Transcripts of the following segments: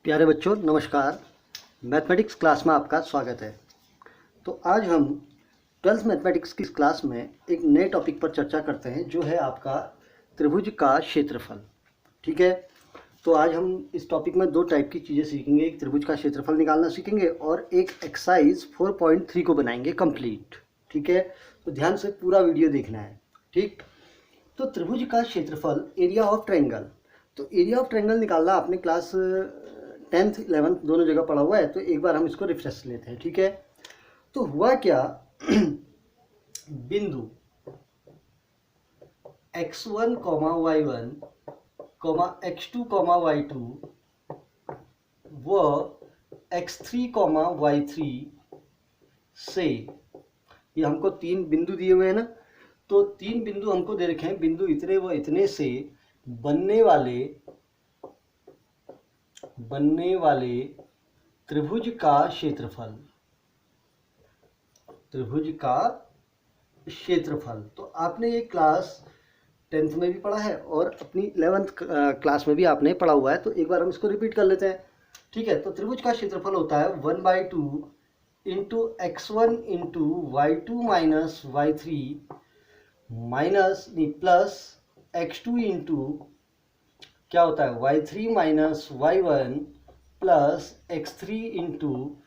प्यारे बच्चों नमस्कार। मैथमेटिक्स क्लास में आपका स्वागत है। तो आज हम 12th मैथमेटिक्स की क्लास में एक नए टॉपिक पर चर्चा करते हैं जो है आपका त्रिभुज का क्षेत्रफल। ठीक है, तो आज हम इस टॉपिक में दो टाइप की चीज़ें सीखेंगे। एक त्रिभुज का क्षेत्रफल निकालना सीखेंगे और एक एक्सरसाइज 4.3 को बनाएंगे कंप्लीट। ठीक है, तो ध्यान से पूरा वीडियो देखना है। ठीक, तो त्रिभुज का क्षेत्रफल, एरिया ऑफ ट्रायंगल। तो एरिया ऑफ ट्रायंगल निकालना आपने क्लास 10th 11th दोनों जगह पढ़ा हुआ है, तो एक बार हम इसको रिफ्रेश लेते हैं। ठीक है, तो हुआ क्या बिंदु x1, y1, x2, y2 व x3, y3 से, ये हमको तीन बिंदु दिए हुए हैं ना, तो तीन बिंदु हमको दे रखे हैं। बिंदु इतने व इतने से बनने वाले त्रिभुज का क्षेत्रफल, तो आपने ये क्लास 10th में भी पढ़ा है और अपनी 11th क्लास में भी आपने पढ़ा हुआ है, तो एक बार हम इसको रिपीट कर लेते हैं। ठीक है, तो त्रिभुज का क्षेत्रफल होता है 1/2 into x1 into y2 minus y3 plus x2 into क्या होता है y3 minus y1 plus x3 into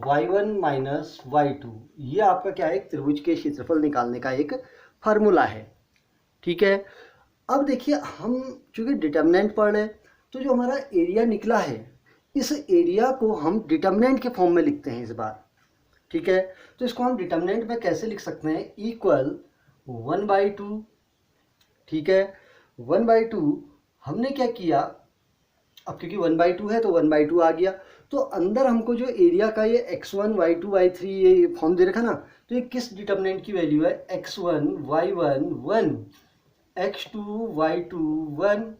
y1 minus y2। ये आपका क्या है, एक त्रिभुज के क्षेत्रफल निकालने का एक फार्मूला है। ठीक है, अब देखिए हम चूंकि डिटर्मिनेंट पढ़ रहे हैं, तो जो हमारा एरिया निकला है, इस एरिया को हम डिटर्मिनेंट के फॉर्म में लिखते हैं इस बार। ठीक है, तो इसको हम डिटर्मिनेंट में कैसे लिख सकते हैं, इक्वल 1/2। ठीक है, 1/2 हमने क्या किया, अब क्योंकि 1/2 है तो 1/2 आ गया, तो अंदर हमको जो एरिया का ये x1 y2 y3 ये फॉर्म दे रखा ना, तो ये किस डिटर्मिनेंट की वैल्यू है, x1 y1 1, x2 y2 1,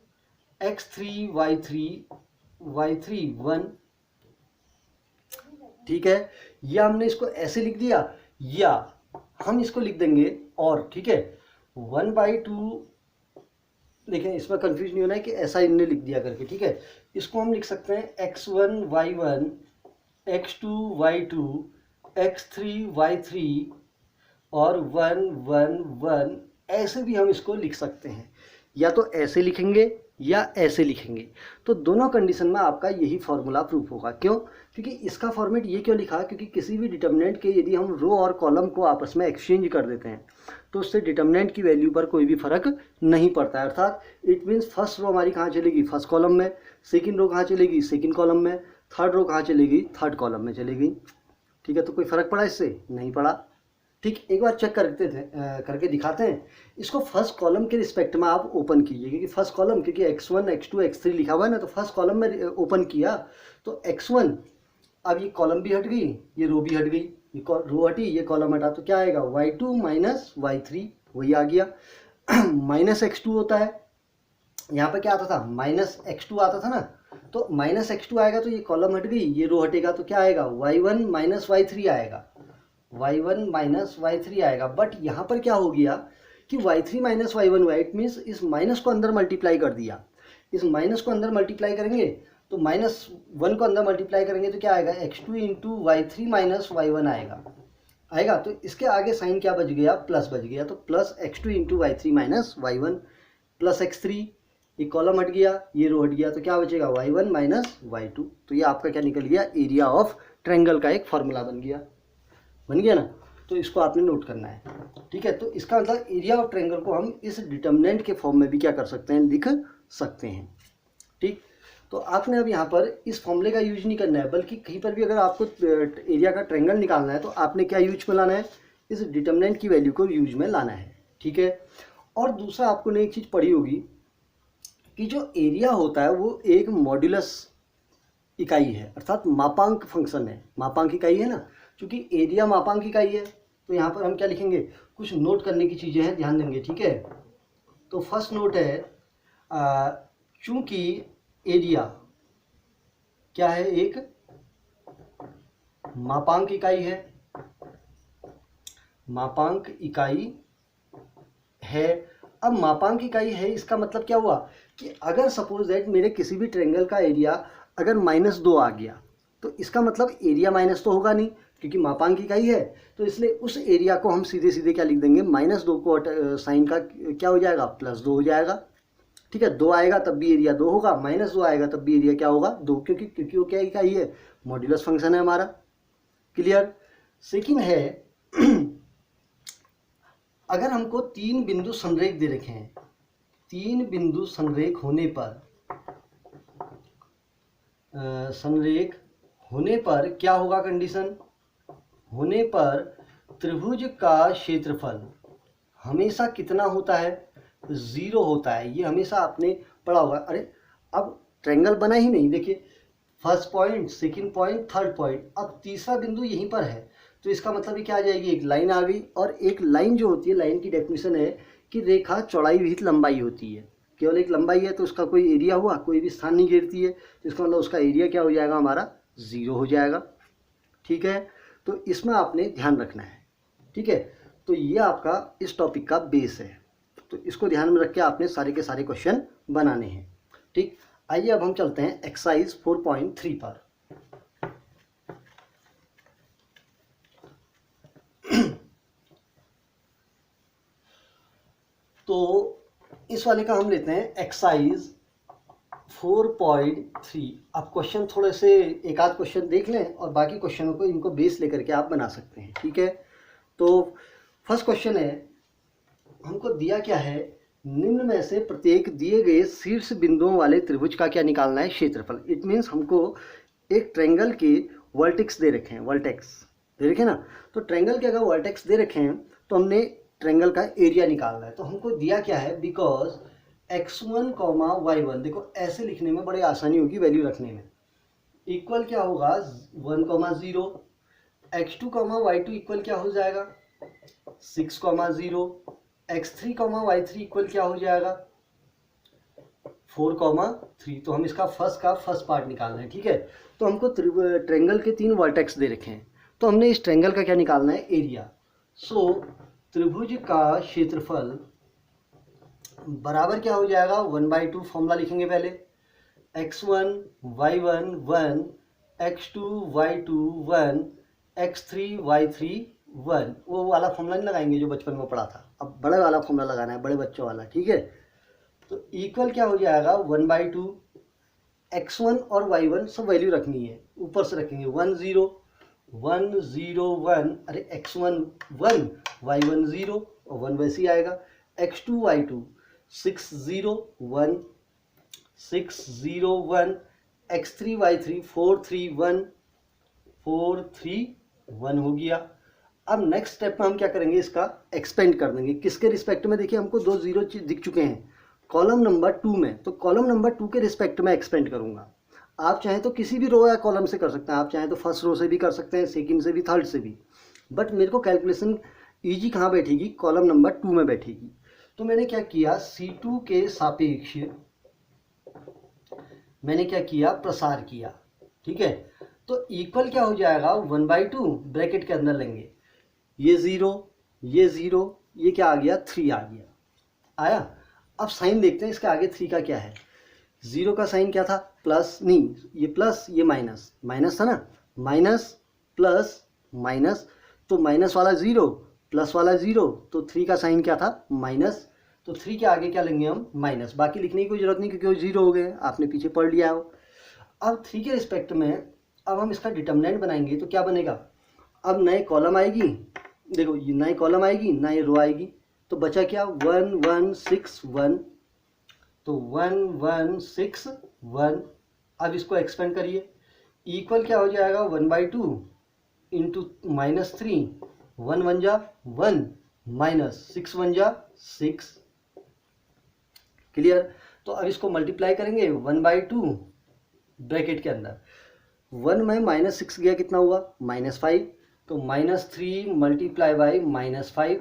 x3 y3 1। ठीक है, या हमने इसको ऐसे लिख दिया या हम इसको लिख देंगे और। ठीक है, 1/2, देखें इसमें कंफ्यूज नहीं होना है कि ऐसा इनने लिख दिया करके। ठीक है, इसको हम लिख सकते हैं x1 y1, x2 y2, x3 y3 और 1 1 1, ऐसे भी हम इसको लिख सकते हैं, या तो ऐसे लिखेंगे या ऐसे लिखेंगे। तो दोनों कंडीशन में आपका यही फॉर्मूला प्रूफ होगा। क्यों, क्योंकि इसका फॉर्मेट ये क्यों लिखा, क्योंकि किसी भी डिटर्मिनेंट के यदि हम रो और कॉलम को आपस में एक्सचेंज कर देते हैं तो उससे डिटर्मिनेंट की वैल्यू पर कोई भी फर्क नहीं पड़ता है। अर्थात इट मीन्स फर्स्ट रो हमारी कहाँ चलेगी, फर्स्ट कॉलम में, सेकंड रो कहाँ चलेगी, सेकंड कॉलम में, थर्ड रो कहाँ चलेगी, थर्ड कॉलम में चलेगी। ठीक है, तो कोई फर्क पड़ा इससे, नहीं पड़ा। ठीक, एक बार चेक करके दिखाते हैं इसको। फर्स्ट कॉलम के रिस्पेक्ट में आप ओपन कीजिए, क्योंकि फर्स्ट कॉलम, क्योंकि x1 x2 x3 लिखा हुआ है ना, तो फर्स्ट कॉलम में ओपन किया तो x1, अब ये कॉलम भी हट गई, ये रो भी हट गई, ये रो हटी, ये कॉलम हटा, तो क्या आएगा y2 माइनस y3, वही आ गया। माइनस x2 होता है, यहाँ पे क्या आता था, माइनस x2 आता था ना, तो माइनस x2 आएगा तो ये कॉलम हट गई, ये रो हटेगा, तो क्या आएगा y1 माइनस y3 आएगा, y1 माइनस y3 आएगा। बट यहाँ पर क्या हो गया कि y3 माइनस y1 हुआ, इट मीन्स इस माइनस को अंदर मल्टीप्लाई कर दिया। इस माइनस को अंदर मल्टीप्लाई करेंगे तो -1 को अंदर मल्टीप्लाई करेंगे तो क्या आएगा, x2 into y3 minus y1 आएगा। तो इसके आगे साइन क्या बच गया, प्लस बच गया, तो plus x2 into y3 minus y1 plus x3, ये कॉलम हट गया, ये रो हट गया, तो क्या बचेगा y1 माइनस y2। तो ये आपका क्या निकल गया, एरिया ऑफ ट्रायंगल का एक फॉर्मूला बन गया ना। तो इसको आपने नोट करना है। ठीक है, तो इसका मतलब एरिया ऑफ ट्रायंगल को हम इस डिटर्मिनेंट के फॉर्म में भी क्या कर सकते हैं, लिख सकते हैं। ठीक, तो आपने अब यहाँ पर इस फॉर्मूले का यूज नहीं करना है, बल्कि कहीं पर भी अगर आपको एरिया का ट्रायंगल निकालना है तो आपने क्या यूज में लाना है, इस डिटर्मिनेंट की वैल्यू को यूज में लाना है। ठीक है, और दूसरा आपको ने एक चीज़ पढ़ी होगी कि जो एरिया होता है वो एक मॉड्यूलस इकाई है, अर्थात मापांक फंक्शन है, मापांक इकाई है ना। चूंकि एरिया मापांक इकाई है तो यहाँ पर हम क्या लिखेंगे, कुछ नोट करने की चीज़ें हैं, ध्यान देंगे। ठीक है, तो फर्स्ट नोट है, चूंकि एरिया क्या है, एक मापांक इकाई है, मापांक इकाई है। अब मापांक इकाई है, इसका मतलब क्या हुआ कि अगर सपोज दैट मेरे किसी भी ट्रायंगल का एरिया अगर -2 आ गया तो इसका मतलब एरिया माइनस तो होगा नहीं, क्योंकि मापांक इकाई है, तो इसलिए उस एरिया को हम सीधे सीधे क्या लिख देंगे, -2 को साइन का क्या हो जाएगा, +2 हो जाएगा। ठीक है, 2 आएगा तब भी एरिया 2 होगा, -2 आएगा तब भी एरिया क्या होगा, 2, क्योंकि वो क्या इकाई है, मॉड्यूलस फंक्शन है हमारा। क्लियर। सेकंड है अगर हमको 3 बिंदु संरेख दे रखे हैं, 3 बिंदु संरेख होने पर क्या होगा, कंडीशन होने पर त्रिभुज का क्षेत्रफल हमेशा कितना होता है, 0 होता है। ये हमेशा आपने पढ़ा होगा। अरे अब ट्रायंगल बना ही नहीं, देखिए first point, second point, third point, अब तीसरा बिंदु यहीं पर है, तो इसका मतलब ये क्या आ जाएगी, एक लाइन आ गई। और एक लाइन जो होती है, लाइन की डेफिनेशन है कि रेखा चौड़ाई विहित लंबाई होती है, केवल एक लंबाई है तो उसका कोई एरिया हुआ, कोई भी स्थान नहीं घेरती है, तो इसका मतलब उसका एरिया क्या हो जाएगा, हमारा 0 हो जाएगा। ठीक है, तो इसमें आपने ध्यान रखना है। ठीक है, तो ये आपका इस टॉपिक का बेस है, तो इसको ध्यान में रख के आपने सारे के सारे क्वेश्चन बनाने हैं। ठीक, आइए अब हम चलते हैं एक्सरसाइज 4.3 पर। तो इस वाले का हम लेते हैं एक्सरसाइज 4.3। आप क्वेश्चन थोड़े से एक आध क्वेश्चन देख लें और बाकी क्वेश्चनों को इनको बेस लेकर के आप बना सकते हैं। ठीक है, तो फर्स्ट क्वेश्चन है, हमको दिया क्या है, निम्न में से प्रत्येक दिए गए शीर्ष बिंदुओं वाले त्रिभुज का क्या निकालना है, क्षेत्रफल। इट मीन्स हमको एक ट्रायंगल के वर्टेक्स दे रखे हैं, वर्टेक्स दे रखे ना, तो ट्रायंगल के अगर वर्टेक्स दे रखे हैं तो हमने ट्रायंगल का एरिया निकालना है। तो हमको दिया क्या है, बिकॉज x1, y1, देखो ऐसे लिखने में बड़ी आसानी होगी, वैल्यू रखने में, इक्वल क्या होगा 1, 0, x2, y2 इक्वल क्या हो जाएगा 6, 0, x3, y3 इक्वल क्या हो जाएगा 4, 3। तो हम इसका फर्स्ट पार्ट निकालना है। ठीक है, तो हमको ट्रायंगल के 3 वर्टेक्स दे रखे हैं, तो हमने इस ट्रायंगल का क्या निकालना है, एरिया। सो त्रिभुज का क्षेत्रफल बराबर क्या हो जाएगा, 1/2 फॉर्मूला लिखेंगे पहले, x1, y1 1, x2, y2 1, x3, y3 1। वो वाला फॉर्मूला नहीं लगाएंगे जो बचपन में पढ़ा था, अब बड़े वाला फॉर्मूला लगाना है, बड़े बच्चों वाला। ठीक है, तो इक्वल क्या हो जाएगा 1/2, x1 और y1 सब वैल्यू रखनी है, ऊपर से रखेंगे 1, 0, 1, 0, 1, अरे x1 1, y1 0 और 1 वैसे ही आएगा, x2, y2 6, 0, 1, 6, 0, 1, x3, y3 4, 3, 1, 4, 3, 1 हो गया। अब नेक्स्ट स्टेप में हम क्या करेंगे, इसका एक्सपेंड कर देंगे, किसके रिस्पेक्ट में, देखिए हमको 2 0 दिख चुके हैं कॉलम नंबर 2 में, तो कॉलम नंबर 2 के रिस्पेक्ट में एक्सपेंड करूंगा। आप चाहें तो किसी भी रो या कॉलम से कर सकते हैं, आप चाहें तो फर्स्ट रो से भी कर सकते हैं, सेकंड से भी, थर्ड से भी, बट मेरे को कैलकुलेशन इजी कहाँ बैठेगी, कॉलम नंबर 2 में बैठेगी। तो मैंने क्या किया, C2 के सापेक्ष मैंने क्या किया, प्रसार किया। ठीक है, तो इक्वल क्या हो जाएगा 1/2, ब्रैकेट के अंदर लेंगे, ये 0, ये 0, ये क्या आ गया 3 आ गया, आया। अब साइन देखते हैं इसके आगे 3 का क्या है, 0 का साइन क्या था, प्लस, नहीं ये प्लस, ये माइनस, माइनस था ना, माइनस प्लस माइनस, तो माइनस वाला 0 प्लस वाला 0, तो 3 का साइन क्या था, माइनस, तो 3 के आगे क्या लेंगे हम, माइनस, बाकी लिखने की कोई जरूरत नहीं क्योंकि वो 0 हो गए, आपने पीछे पढ़ लिया हो। अब 3 के रिस्पेक्ट में अब हम इसका डिटर्मिनेंट बनाएंगे, तो क्या बनेगा, अब नए कॉलम आएगी, देखो ये नए कॉलम आएगी, नए रो आएगी, तो बचा क्या 1, 1, 6, 1, तो 1, 1, 6, 1। अब इसको एक्सपेंड करिए, इक्वल क्या हो जाएगा 1/2 इंटू -3, 1 1 जा 1, माइनस 6 1 जा 6। क्लियर, तो अब इसको मल्टीप्लाई करेंगे 1/2 ब्रैकेट के अंदर, 1 में -6 गया कितना हुआ -5, तो -3 मल्टीप्लाई बाई -5।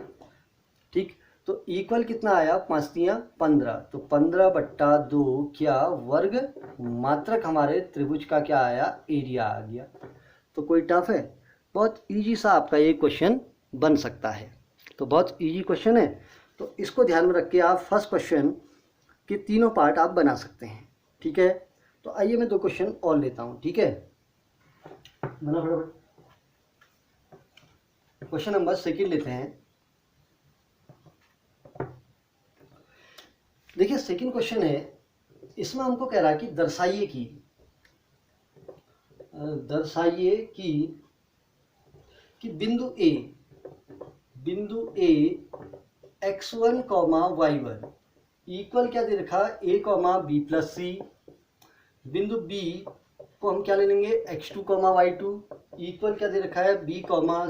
ठीक, तो इक्वल कितना आया, 5 3 15, तो 15/2 क्या वर्ग मात्रक हमारे त्रिभुज का क्या आया, एरिया आ गया। तो कोई टफ है, बहुत इजी सा आपका ये क्वेश्चन बन सकता है, तो बहुत इजी क्वेश्चन है। तो इसको ध्यान में रख के आप फर्स्ट क्वेश्चन के तीनों पार्ट आप बना सकते हैं। ठीक है, तो आइए मैं 2 क्वेश्चन और लेता हूँ, ठीक है। बना फटाफट। क्वेश्चन नंबर 2 लेते हैं। देखिए 2 क्वेश्चन है, इसमें हमको कह रहा है कि दर्शाइए कि बिंदु ए x1, y1 इक्वल क्या दे रखा, a, b प्लस सी। बिंदु बी को हम क्या ले लेंगे, x2, y2 इक्वल क्या दे रखा है, b,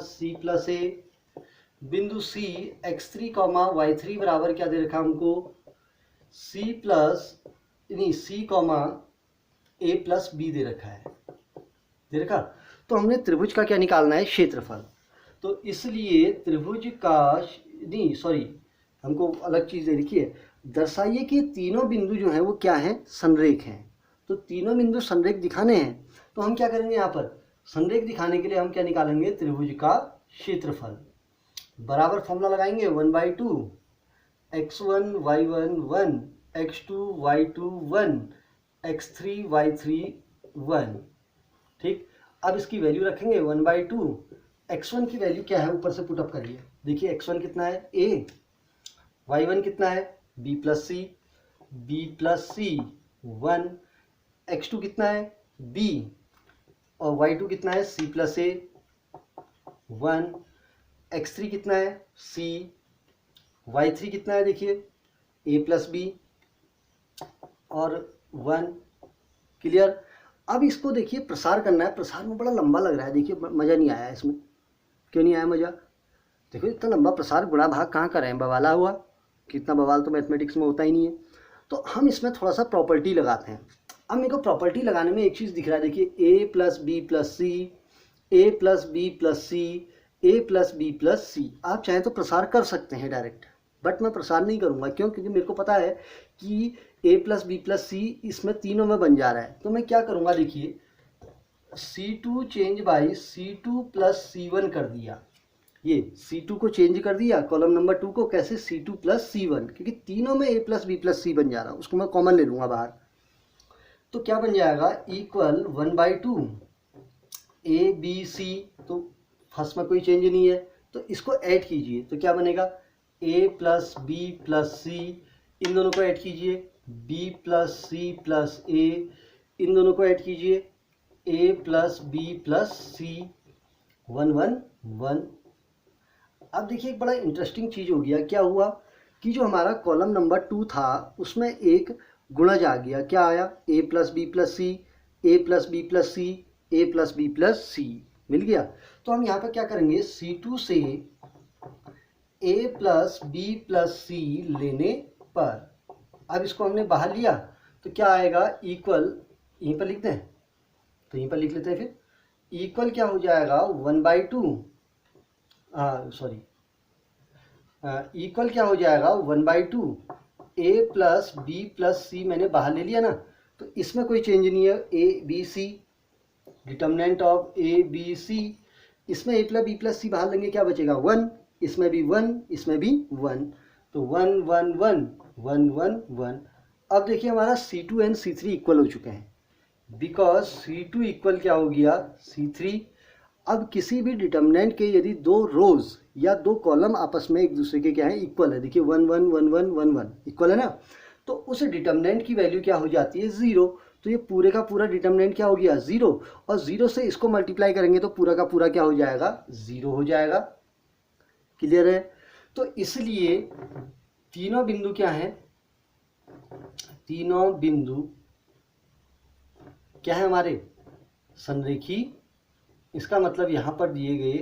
c प्लस ए। बिंदु सी x3, y3 बराबर क्या दे रखा हमको, c a प्लस b दे रखा है, दे रखा। तो हमने त्रिभुज का क्या निकालना है, क्षेत्रफल। तो इसलिए त्रिभुज का हमको अलग चीज़ दे रखी है। दर्शाइए कि तीनों बिंदु जो हैं वो क्या हैं, संरेख हैं। तो तीनों बिंदु संरेख दिखाने हैं, तो हम क्या करेंगे, यहाँ पर संरेख दिखाने के लिए हम क्या निकालेंगे, त्रिभुज का क्षेत्रफल। बराबर फॉर्मूला लगाएंगे 1/2 x1 y1 1 x2 y2 1 x3 y3 1, ठीक। अब इसकी वैल्यू रखेंगे 1/2। x1 की वैल्यू क्या है, ऊपर से पुटअप करिए। देखिए x1 कितना है, a, y1 कितना है, b प्लस सी 1, x2 कितना है, b, और y2 कितना है, c प्लस ए 1, x3 कितना है, c, y3 कितना है, देखिए a प्लस बी और 1। क्लियर। अब इसको देखिए प्रसार करना है, प्रसार में बड़ा लंबा लग रहा है, देखिए मज़ा नहीं आया इसमें। क्यों नहीं आया मज़ा, देखो इतना लंबा प्रसार, गुणा भाग कहाँ कर रहे हैं, बवाला हुआ। कितना बवाल तो मैथमेटिक्स में होता ही नहीं है। तो हम इसमें थोड़ा सा प्रॉपर्टी लगाते हैं। अब मेरे को प्रॉपर्टी लगाने में एक चीज़ दिख रहा है, देखिए a plus B plus C, a plus B plus C, a plus B plus C. आप चाहें तो प्रसार कर सकते हैं डायरेक्ट, बट मैं प्रसार नहीं करूँगा। क्यों, क्योंकि मेरे को पता है कि a प्लस बी प्लस सी इसमें तीनों में बन जा रहा है। तो मैं क्या करूँगा, देखिए C2 change by C2 plus C1 कर दिया। ये C2 को चेंज कर दिया, कॉलम नंबर 2 को, कैसे, C2 प्लस C1, क्योंकि तीनों में a प्लस बी प्लस सी बन जा रहा है। उसको मैं कॉमन ले लूँगा बाहर। तो क्या बन जाएगा, इक्वल 1/2 a b c। तो फर्स्ट में कोई चेंज नहीं है, तो इसको ऐड कीजिए तो क्या बनेगा, a plus B plus C, इन दोनों को ऐड कीजिए, b plus C plus a, इन दोनों को ऐड कीजिए, a plus B plus C, 1 1 1। अब देखिए एक बड़ा इंटरेस्टिंग चीज़ हो गया। क्या हुआ कि जो हमारा कॉलम नंबर 2 था उसमें एक गुणज आ गया। क्या आया, a plus B plus C, a plus B plus C, a plus B plus C मिल गया। तो हम यहाँ पर क्या करेंगे, C2 से a प्लस बी प्लस सी लेने पर, अब इसको हमने बाहर लिया तो क्या आएगा, इक्वल, यहीं पर लिख दें, तो यहीं पर लिख लेते हैं फिर, इक्वल क्या हो जाएगा 1/2, इक्वल क्या हो जाएगा 1/2 a प्लस बी प्लस सी, मैंने बाहर ले लिया ना, तो इसमें कोई चेंज नहीं है, a b c, determinant of a b c। इसमें a प्लस बी प्लस सी बाहर लेंगे, क्या बचेगा 1, इसमें भी 1, इसमें भी 1, तो 1 1 1 1 1 1। अब देखिए हमारा C2 एंड C3 इक्वल हो चुके हैं, बिकॉज C2 इक्वल क्या हो गया, C3। अब किसी भी डिटर्मिनेंट के यदि दो रोज या दो कॉलम आपस में एक दूसरे के क्या है, इक्वल है, देखिए 1 1 1 1 1 1 इक्वल है ना, तो उस डिटर्मिनेंट की वैल्यू क्या हो जाती है, 0। तो ये पूरे का पूरा डिटर्मिनेंट क्या हो गया, 0, और 0 से इसको मल्टीप्लाई करेंगे तो पूरा का पूरा क्या हो जाएगा, 0 हो जाएगा। क्लियर है। तो इसलिए तीनों बिंदु क्या हैं, तीनों बिंदु क्या है हमारे, संरेखी। इसका मतलब यहाँ पर दिए गए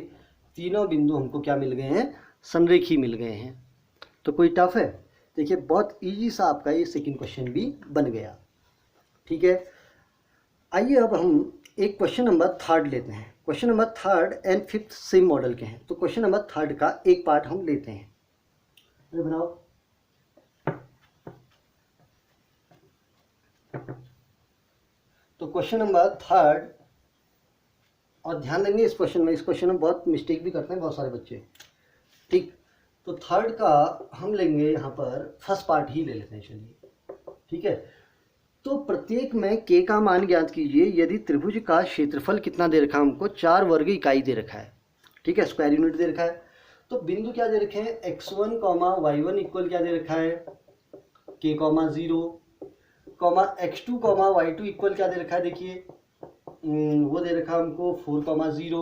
तीनों बिंदु हमको क्या मिल गए हैं, संरेखी मिल गए हैं। तो कोई टफ है, देखिए बहुत इजी सा आपका ये सेकंड क्वेश्चन भी बन गया। ठीक है, आइए अब हम एक क्वेश्चन नंबर 3 लेते हैं। Question number 3 and 5 same model के हैं, तो क्वेश्चन नंबर 3 का एक पार्ट हम लेते हैं। अरे बनाओ। तो क्वेश्चन नंबर 3, और ध्यान देंगे इस क्वेश्चन में, इस क्वेश्चन में बहुत मिस्टेक भी करते हैं बहुत सारे बच्चे। ठीक, तो 3 का हम लेंगे यहाँ पर फर्स्ट पार्ट ही ले लेते हैं, चलिए ठीक है। तो प्रत्येक में k का मान ज्ञात कीजिए यदि त्रिभुज का क्षेत्रफल कितना दे रखा है हमको, 4 वर्ग इकाई दे रखा है, ठीक है, स्क्वायर यूनिट दे रखा है। तो बिंदु क्या दे रखे हैं, x1 y1 इक्वल क्या दे रखा है, k 0, x2 y2 इक्वल क्या दे रखा है, देखिए वो दे रखा है हमको 4 0,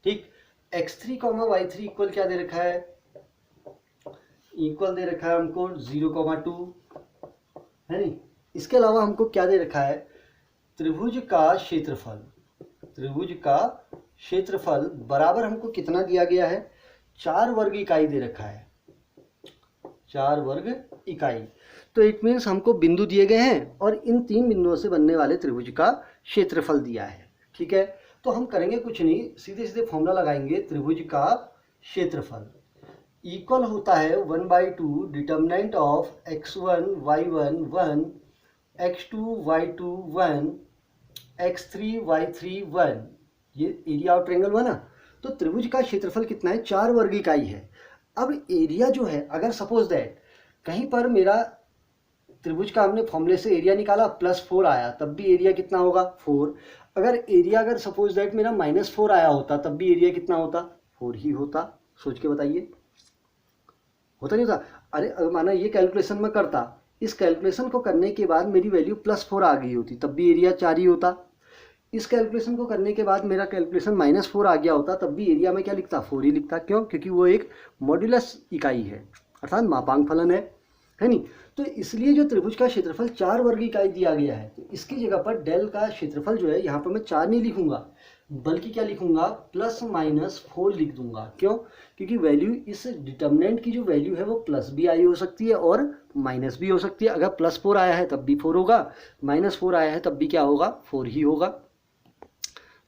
ठीक। x3 y3 इक्वल क्या दे रखा है, इक्वल दे रखा है हमको 0 2, है नहीं। इसके अलावा हमको क्या दे रखा है, त्रिभुज का क्षेत्रफल, त्रिभुज का क्षेत्रफल बराबर हमको कितना दिया गया है, 4 वर्ग इकाई दे रखा है, 4 वर्ग इकाई। तो इट मीन्स हमको बिंदु दिए गए हैं और इन 3 बिंदुओं से बनने वाले त्रिभुज का क्षेत्रफल दिया है, ठीक है। तो हम करेंगे कुछ नहीं, सीधे सीधे फॉर्मूला लगाएंगे, त्रिभुज का क्षेत्रफल इक्वल होता है 1/2 determinant of x1 y1 1, x2 y2 1, x3 y3 1, ये एरिया ऑफ ट्रायंगल हुआ ना। तो त्रिभुज का क्षेत्रफल कितना है, 4 वर्ग इकाई है। अब एरिया जो है, अगर सपोज दैट कहीं पर मेरा त्रिभुज का हमने फॉर्मूले से एरिया निकाला +4 आया, तब भी एरिया कितना होगा, 4। अगर एरिया अगर सपोज दैट मेरा -4 आया होता, तब भी एरिया कितना होता, 4 ही होता। सोच के बताइए, होता नहीं होता। अरे अगर माना ये कैलकुलेशन में करता, इस कैलकुलेशन को करने के बाद मेरी वैल्यू +4 आ गई होती, तब भी एरिया 4 ही होता। इस कैलकुलेशन को करने के बाद मेरा कैलकुलेशन -4 आ गया होता, तब भी एरिया में क्या लिखता, 4 ही लिखता। क्यों, क्योंकि वो एक मॉड्यूलस इकाई है, अर्थात मापांक फलन है नहीं। तो इसलिए जो त्रिभुज का क्षेत्रफल 4 वर्ग इकाई दिया गया है, तो इसकी जगह पर डेल का क्षेत्रफल जो है, यहाँ पर मैं 4 नहीं लिखूंगा, बल्कि क्या लिखूंगा, +-4 लिख दूंगा। क्यों, क्योंकि वैल्यू, इस डिटर्मिनेंट की जो वैल्यू है वो प्लस भी आई हो सकती है और माइनस भी हो सकती है। अगर +4 आया है तब भी 4 होगा, -4 आया है तब भी क्या होगा, 4 ही होगा।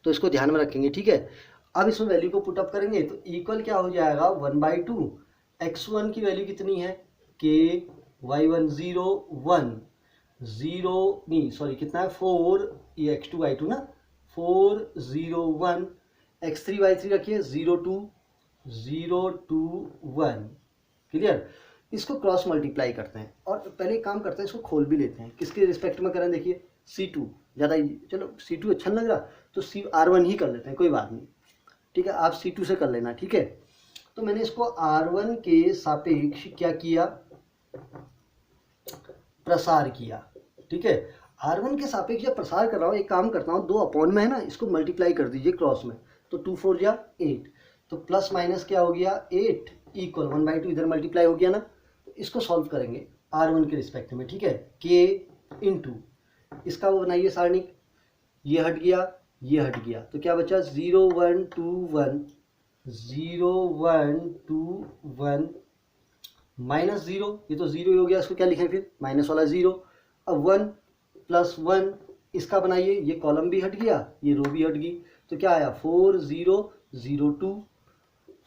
तो इसको ध्यान में रखेंगे, ठीक है। अब इसमें वैल्यू को पुटअप करेंगे तो इक्वल क्या हो जाएगा, 1/2 x1 की वैल्यू कितनी है, k y1 0 1 0 नहीं सॉरी कितना है 4, ये x2 y2 ना, 4 0 1, x3 y3 रखिए 0 2 0 2 1, क्लियर। इसको क्रॉस मल्टीप्लाई करते हैं और पहले एक काम करते हैं, इसको खोल भी लेते हैं। किसके रिस्पेक्ट में करें, देखिए C2 ज़्यादा, चलो C2 अच्छा नहीं लग रहा तो R1 ही कर लेते हैं, कोई बात नहीं, ठीक है। आप C2 से कर लेना, ठीक है। तो मैंने इसको R1 के सापेक्ष क्या किया, प्रसार किया, ठीक है। R1 के सापेक्ष जब प्रसार कर रहा हूँ, एक काम करता हूँ, 2 अपॉन में है ना, इसको मल्टीप्लाई कर दीजिए क्रॉस में, तो 2 4 जा 8, तो प्लस माइनस क्या हो गया 8 इक्वल 1/2 इधर मल्टीप्लाई हो गया ना। तो इसको सॉल्व करेंगे R1 के रिस्पेक्ट में, ठीक है। k इंटू इसका वो बनाइए सारणिक, ये हट गया, ये हट गया, तो क्या बचा 0 1 2 1 0 1 2 1 -0, ये तो 0 ही हो गया, इसको क्या लिखें फिर, माइनस वाला 0। अब 1 + 1 इसका बनाइए, ये कॉलम भी हट गया, ये रो भी हट गई, तो क्या आया 4 0 0 2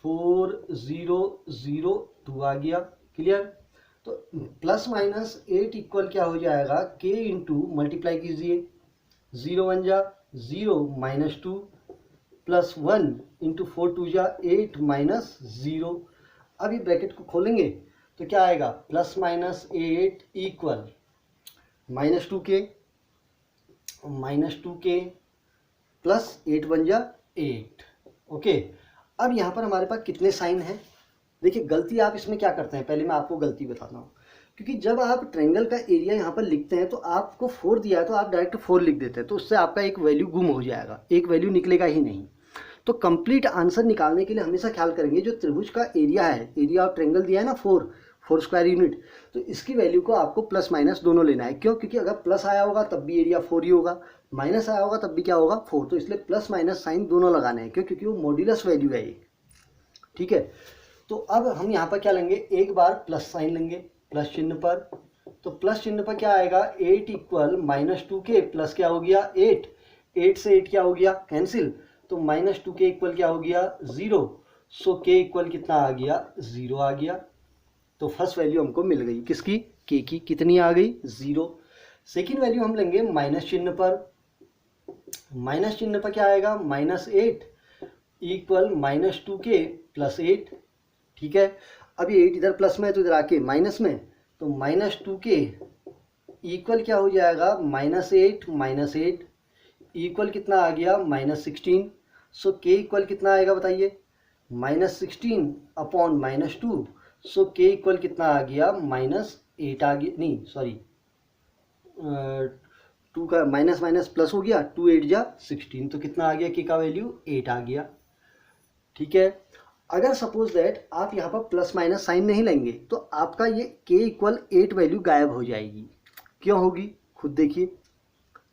4 0 0 2 आ गया, क्लियर। तो +-8 इक्वल क्या हो जाएगा, k इंटू मल्टीप्लाई कीजिए, 0 1 जा 0 -2 + 1 इंटू 4 2 जा 8 -0। अब ये ब्रैकेट को खोलेंगे तो क्या आएगा, +-8 इक्वल -2k +8 बन जा 8, ओके। अब यहाँ पर हमारे पास कितने साइन हैं, देखिए गलती आप इसमें क्या करते हैं, पहले मैं आपको गलती बताता हूँ। क्योंकि जब आप ट्रायंगल का एरिया यहाँ पर लिखते हैं तो आपको 4 दिया है तो आप डायरेक्ट 4 लिख देते हैं, तो उससे आपका एक वैल्यू गुम हो जाएगा, एक वैल्यू निकलेगा ही नहीं। तो कंप्लीट आंसर निकालने के लिए हमेशा ख्याल करेंगे, जो त्रिभुज का एरिया है, एरिया ऑफ ट्रायंगल दिया है ना 4 स्क्वायर यूनिट, तो इसकी वैल्यू को आपको प्लस माइनस दोनों लेना है। क्यों, क्योंकि अगर प्लस आया होगा तब भी एरिया 4 ही होगा, माइनस आया होगा तब भी क्या होगा 4, तो इसलिए प्लस माइनस साइन दोनों लगाने हैं। क्यों, क्योंकि वो मॉड्यूलस वैल्यू है एक, ठीक है। तो अब हम यहाँ पर क्या लेंगे, एक बार प्लस साइन लेंगे प्लस चिन्ह पर, तो प्लस चिन्ह पर क्या आएगा 8 इक्वल -2k प्लस क्या हो गया 8, 8 से 8 क्या हो गया कैंसिल, तो -2k इक्वल क्या हो गया 0, सो k इक्वल कितना आ गया 0 आ गया। तो फर्स्ट वैल्यू हमको मिल गई, किसकी, k की, कितनी आ गई 0। सेकेंड वैल्यू हम लेंगे माइनस चिन्ह पर, माइनस चिन्ह पर क्या आएगा -8 इक्वल -2k + 8, ठीक है। अब ये 8 इधर प्लस में है तो इधर आके माइनस में, तो -2k इक्वल क्या हो जाएगा, -8 इक्वल कितना आ गया, -16। सो के इक्वल कितना आएगा बताइए, -16 अपॉन -2। सो के इक्वल कितना आ गया, -8 आ गया, नहीं सॉरी 2 का माइनस माइनस प्लस हो गया, 2 8 जा 16, तो कितना आ गया, के का वैल्यू 8 आ गया। ठीक है, अगर सपोज दैट आप यहाँ पर प्लस माइनस साइन नहीं लेंगे तो आपका ये के इक्वल 8 वैल्यू गायब हो जाएगी। क्यों होगी, खुद देखिए,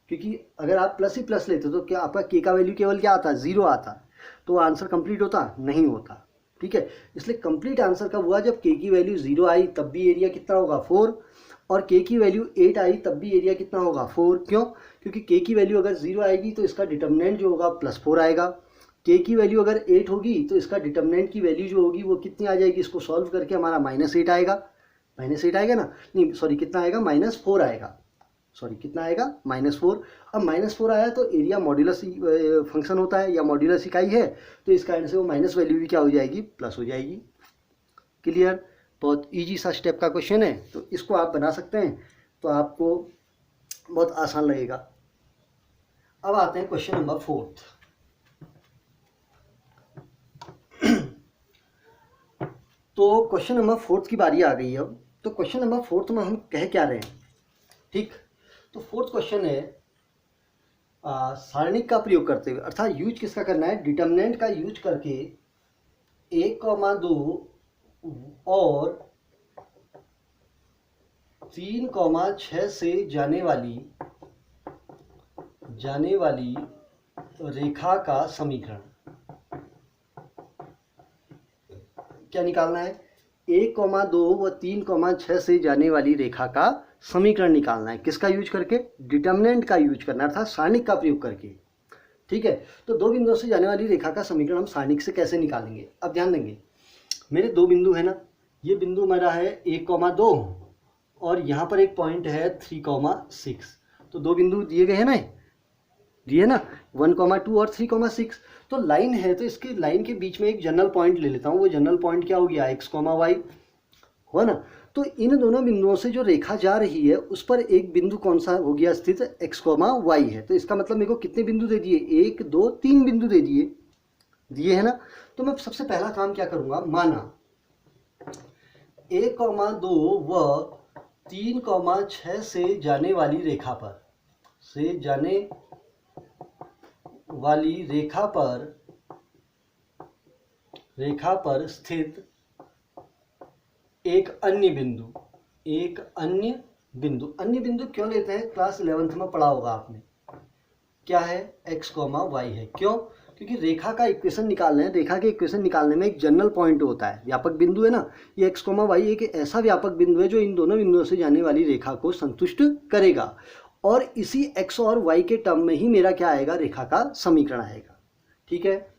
क्योंकि अगर आप प्लस ही प्लस लेते तो क्या आपका के का वैल्यू केवल क्या आता, 0 आता, तो आंसर कंप्लीट होता, नहीं होता। ठीक है, इसलिए कंप्लीट आंसर कब हुआ, जब के की वैल्यू 0 आई तब भी एरिया कितना होगा 4, और के की वैल्यू 8 आई तब भी एरिया कितना होगा 4। क्यों, क्योंकि के की वैल्यू अगर 0 आएगी तो इसका डिटर्मिनेंट जो होगा +4 आएगा, के की वैल्यू अगर 8 होगी तो इसका डिटर्मिनेंट की वैल्यू जो होगी वो कितनी आ जाएगी, इसको सॉल्व करके हमारा -8 आएगा, -8 आएगा ना, नहीं सॉरी कितना आएगा, -4 आएगा, सॉरी कितना आएगा, -4। अब -4 आया तो एरिया मॉड्यूलस फंक्शन होता है या मॉड्यूलस इकाई है, तो इस कारण से वो माइनस वैल्यू भी क्या हो जाएगी, प्लस हो जाएगी। क्लियर, बहुत इजी सा स्टेप का क्वेश्चन है, तो इसको आप बना सकते हैं, तो आपको बहुत आसान लगेगा। अब आते हैं क्वेश्चन नंबर 4। तो क्वेश्चन नंबर 4 की बारी आ गई है अब। तो क्वेश्चन नंबर 4 में हम कह क्या रहे हैं, ठीक, तो 4th क्वेश्चन है सारणिक का प्रयोग करते हुए, अर्थात यूज किसका करना है, डिटर्मिनेंट का यूज करके 1,2 और 3,6 से जाने वाली रेखा का समीकरण क्या निकालना है, 1,2 व 3,6 से जाने वाली रेखा का समीकरण निकालना है। किसका यूज करके, डिटर्मिनेंट का यूज करना है, अर्थात सारणिक का प्रयोग करके। ठीक है, तो दो बिंदुओं से जाने वाली रेखा का समीकरण हम सारणिक से कैसे निकालेंगे। अब ध्यान देंगे, मेरे दो बिंदु है ना, ये बिंदु मेरा है 1,2 और यहाँ पर एक पॉइंट है 3,6। तो दो बिंदु दिए गए हैं ना, दिए ना 1,2 और 3,6। तो लाइन है तो इसके लाइन के बीच में एक जनरल पॉइंट ले लेता हूँ, वो जनरल पॉइंट क्या हो गया, x, y हुआ ना। तो इन दोनों बिंदुओं से जो रेखा जा रही है उस पर एक बिंदु कौन सा हो गया स्थित, x, y है। तो इसका मतलब मेरे को कितने बिंदु दे दिए, 1 2 3 बिंदु दे दिए है ना। तो मैं सबसे पहला काम क्या करूँगा, माना 1,2 व 3,6 से जाने वाली रेखा पर स्थित एक अन्य बिंदु क्यों लेते हैं, क्लास 11th में पढ़ा होगा आपने, क्या है, x, y है। क्यों, क्योंकि रेखा का इक्वेशन निकालना है, रेखा के इक्वेशन निकालने में एक जनरल पॉइंट होता है, व्यापक बिंदु है ना। ये x, y एक ऐसा व्यापक बिंदु है जो इन दोनों बिंदुओं से जाने वाली रेखा को संतुष्ट करेगा, और इसी x और y के टर्म में ही मेरा क्या आएगा, रेखा का समीकरण आएगा। ठीक है,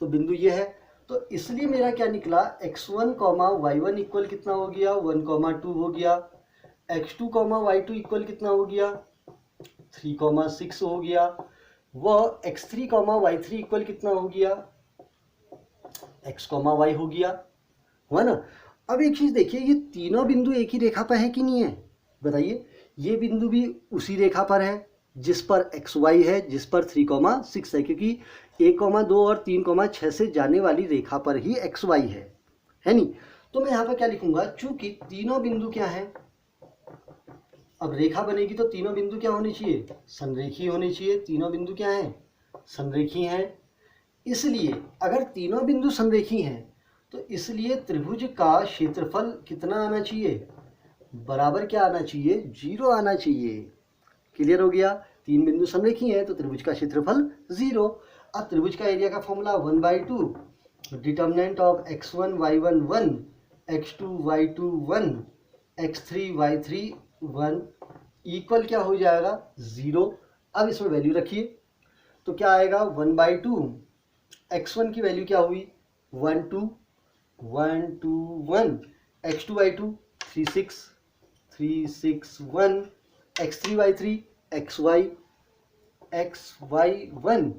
तो बिंदु ये है, तो इसलिए मेरा क्या निकला, x1, y1 इक्वल कितना हो गया, 1,2 हो गया, x2, y2 इक्वल कितना हो गया, 3,6 हो गया, व x3, y3 इक्वल कितना हो गया, x, y हो गया, हुआ ना। अब एक चीज देखिए, ये तीनों बिंदु एक ही रेखा पर है कि नहीं है, बताइए। ये बिंदु भी उसी रेखा पर है जिस पर x, y है, जिस पर 3,6 है, क्योंकि 1,2 और 3,6 से जाने वाली रेखा पर ही x, y है नहीं। तो मैं यहाँ पर क्या लिखूंगा, चूंकि तीनों बिंदु क्या है, अब रेखा बनेगी तो तीनों बिंदु क्या होने चाहिए, संरेखी होने चाहिए। तीनों बिंदु क्या हैं, संरेखी हैं। इसलिए अगर तीनों बिंदु संरेखी हैं तो इसलिए त्रिभुज का क्षेत्रफल कितना आना चाहिए, बराबर क्या आना चाहिए, 0 आना चाहिए। क्लियर हो गया, तीन बिंदु संरेखी हैं तो त्रिभुज का क्षेत्रफल 0। अब त्रिभुज का एरिया का formula 1/2 determinant of x1 y1 1, x2 y2 1, x3 y3 1 equal क्या हो जाएगा, 0। अब इसमें वैल्यू रखिए तो क्या आएगा, 1/2 x1 की वैल्यू क्या हुई, 1 2 1 2 1, x2 y2 3 6 3 6 1, x3 y3 xy 1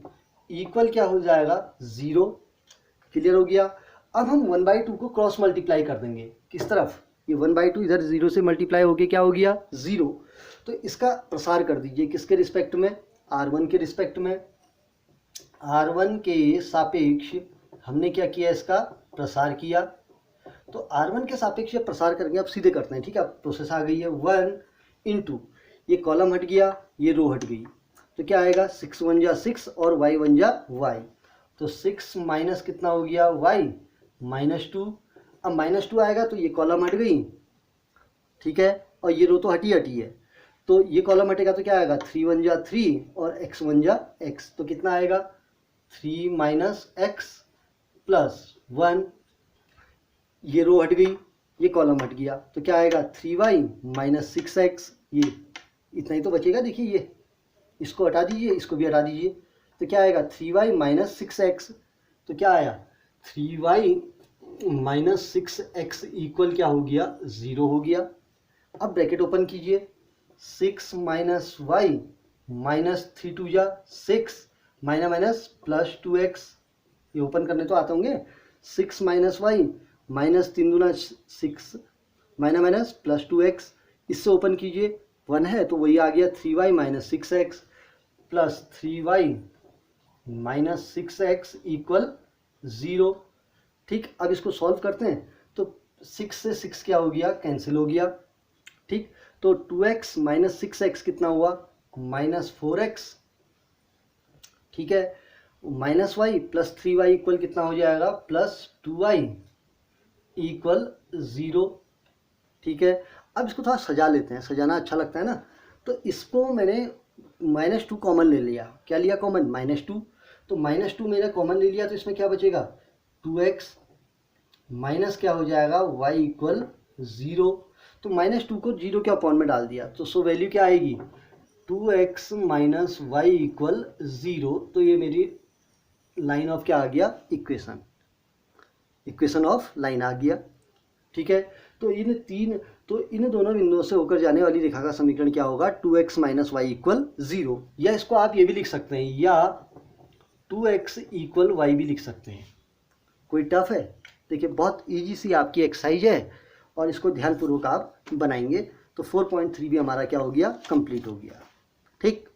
equal क्या हो जाएगा, 0। क्लियर हो गया। अब हम 1/2 को क्रॉस मल्टीप्लाई कर देंगे, किस तरफ, ये 1/2 इधर 0 से मल्टीप्लाई होके क्या हो गया 0। तो इसका प्रसार कर दीजिए किसके रिस्पेक्ट में, R1 के रिस्पेक्ट में। R1 के सापेक्ष हमने क्या किया, इसका प्रसार किया। तो R1 के सापेक्ष प्रसार करेंगे, अब सीधे करते हैं, ठीक है। अब प्रोसेस आ गई है 1 इंटू, ये कॉलम हट गया, ये रो हट गई, तो क्या आएगा 6 1 जा 6 और y 1 जा y। तो 6 माइनस कितना हो गया y -2। अब -2 आएगा तो ये कॉलम हट गई, ठीक है, और ये रो तो हटी हटी है, तो ये कॉलम हटेगा तो क्या आएगा 3 1 जा 3 और x 1 जा x। तो कितना आएगा 3 - x + 1। ये रो हट गई, ये कॉलम हट गया, तो क्या आएगा 3y - 6x। ये इतना ही तो बचेगा, देखिए ये, इसको हटा दीजिए, इसको भी हटा दीजिए, तो क्या आएगा 3y - 6x। तो क्या आया 3y - 6x इक्वल क्या हो गया 0 हो गया। अब ब्रैकेट ओपन कीजिए, 6 - y -3 2 जा 6 माइनस प्लस 2x, ये ओपन करने तो आते होंगे। 6 - y -3 दूना 6 माइनस प्लस 2x, इससे ओपन कीजिए, 1 है तो वही आ गया 3y - 6x plus 3y - 6x equal 0। ठीक, अब इसको सॉल्व करते हैं, तो 6 से 6 क्या हो गया, कैंसिल हो गया। ठीक, तो 2x - 6x कितना हुआ -4x, ठीक है, -y प्लस 3y इक्वल कितना हो जाएगा +2y इक्वल 0। ठीक है, अब इसको थोड़ा सजा लेते हैं, सजाना अच्छा लगता है ना। तो इसको मैंने -2 कॉमन ले लिया, क्या लिया कॉमन -2। तो -2 मैंने कॉमन ले लिया, तो इसमें क्या बचेगा 2x माइनस क्या हो जाएगा y इक्वल 0। तो -2 को 0 के अपॉन में डाल दिया, तो सो वैल्यू क्या आएगी 2x - y इक्वल 0। तो ये मेरी लाइन ऑफ क्या आ गया, इक्वेशन ऑफ लाइन आ गया। ठीक है, तो इन दोनों बिंदुओं से होकर जाने वाली रेखा का समीकरण क्या होगा 2x - y इक्वल 0। या इसको आप ये भी लिख सकते हैं, या 2x इक्वल y भी लिख सकते हैं। कोई टफ है, देखिए बहुत इजी सी आपकी एक्सरसाइज है, और इसको ध्यानपूर्वक आप बनाएंगे तो 4.3 भी हमारा क्या हो गया, कंप्लीट हो गया। ठीक।